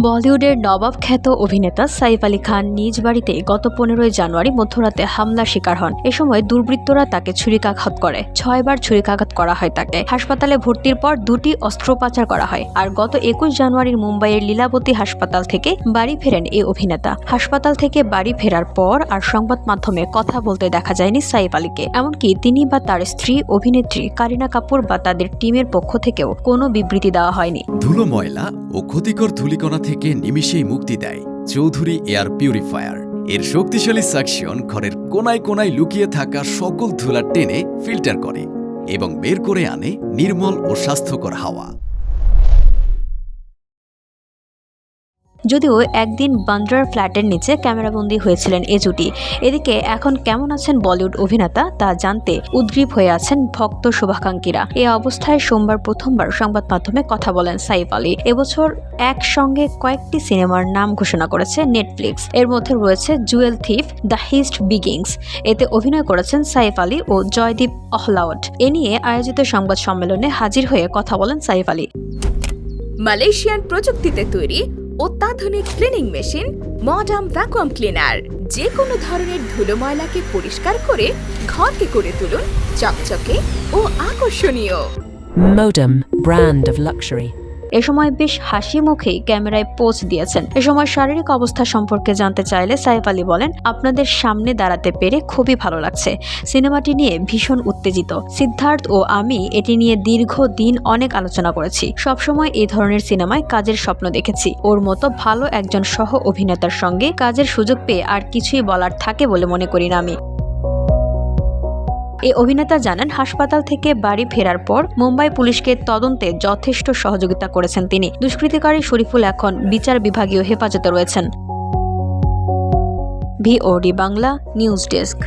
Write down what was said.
বলিউডের নবাব খ্যাত অভিনেতা সাইফ আলী খান নিজ বাড়িতে গত 15 জানুয়ারি মধ্যরাতে হামলার শিকার হন। এ সময় দুর্বৃত্তরা তাকে ছুরিকাঘাত করে। 6 বার ছুরিকাঘাত করা হয় তাকে। হাসপাতালে ভর্তির পর 2টি অস্ত্রোপচার করা হয়। আর গত 21 জানুয়ারির মুম্বাইয়ের লীলাবতী হাসপাতাল থেকে বাড়ি ফেরেন এই অভিনেতা। হাসপাতাল থেকে বাড়ি ফেরার পর আর সংবাদ মাধ্যমে কথা বলতে দেখা যায়নি সাইফ আলীকে। এমনকি তিনি বা তার স্ত্রী অভিনেত্রী কারিনা কাপুর বা তাদের টিমের পক্ষ থেকেও কোনো বিবৃতি দেওয়া হয়নি। ধুলো, ময়লা ও ক্ষতিকর ধূলিকণা থেকে নিমিষেই মুক্তি দেয় চৌধুরী এয়ার পিউরিফায়ার। এর শক্তিশালী সাকশন ঘরের কোনায় কোনায় লুকিয়ে থাকা সকল ধুলা টেনে ফিল্টার করে এবং বের করে আনে নির্মল ও স্বাস্থ্যকর হাওয়া। যদিও একদিন বান্দ্রার ফ্ল্যাটের নিচে ক্যামেরাবন্দী হয়েছিলেন এ জুটি। এদিকে এখন কেমন আছেন বলিউড অভিনেতা তা জানতে উদ্গ্রীব হয়ে আছেন ভক্ত শুভাকাঙ্ক্ষীরা। এ অবস্থায় সোমবার প্রথমবার সংবাদ মাধ্যমে কথা বলেন সাইফ আলী। এবছর একসঙ্গে কয়েকটি সিনেমার নাম ঘোষণা করেছে নেটফ্লিক্স। এর মধ্যে রয়েছে জুয়েল থিফ, দ্য হিস্ট বিগিংস। এতে অভিনয় করেছেন সাইফ আলী ও জয়দীপ অহলাওয়াট। এ নিয়ে আয়োজিত সংবাদ সম্মেলনে হাজির হয়ে কথা বলেন সাইফ আলী। মালয়েশিয়ান প্রযুক্তিতে তৈরি অত্যাধুনিক cleaning machine modern vacuum cleaner যে কোনো ধরনের ধুলো ময়লাকে পরিষ্কার করে ঘরকে করে তুলুন চকচকে ও আকর্ষণীয়। Modem, brand of luxury. এ সময় বেশ হাসি মুখেই ক্যামেরায় পোজ দিয়েছেন। এ সময় শারীরিক অবস্থা সম্পর্কে জানতে চাইলে সাইফ আলী বলেন, আপনাদের সামনে দাঁড়াতে পেরে খুবই ভালো লাগছে। সিনেমাটি নিয়ে ভীষণ উত্তেজিত। সিদ্ধার্থ ও আমি এটি নিয়ে দীর্ঘদিন অনেক আলোচনা করেছি। সবসময় এই ধরনের সিনেমায় কাজের স্বপ্ন দেখেছি। ওর মতো ভালো একজন সহ অভিনেতার সঙ্গে কাজের সুযোগ পেয়ে আর কিছুই বলার থাকে বলে মনে করি না আমি। এই অভিনেতা জানান, হাসপাতাল থেকে বাড়ি ফেরার পর মুম্বাই পুলিশকে তদন্তে যথেষ্ট সহযোগিতা করেছেন তিনি। দুষ্কৃতিকারী শরীফুল এখন বিচার বিভাগীয় হেফাজতে রয়েছেন। VOD Bangla news desk.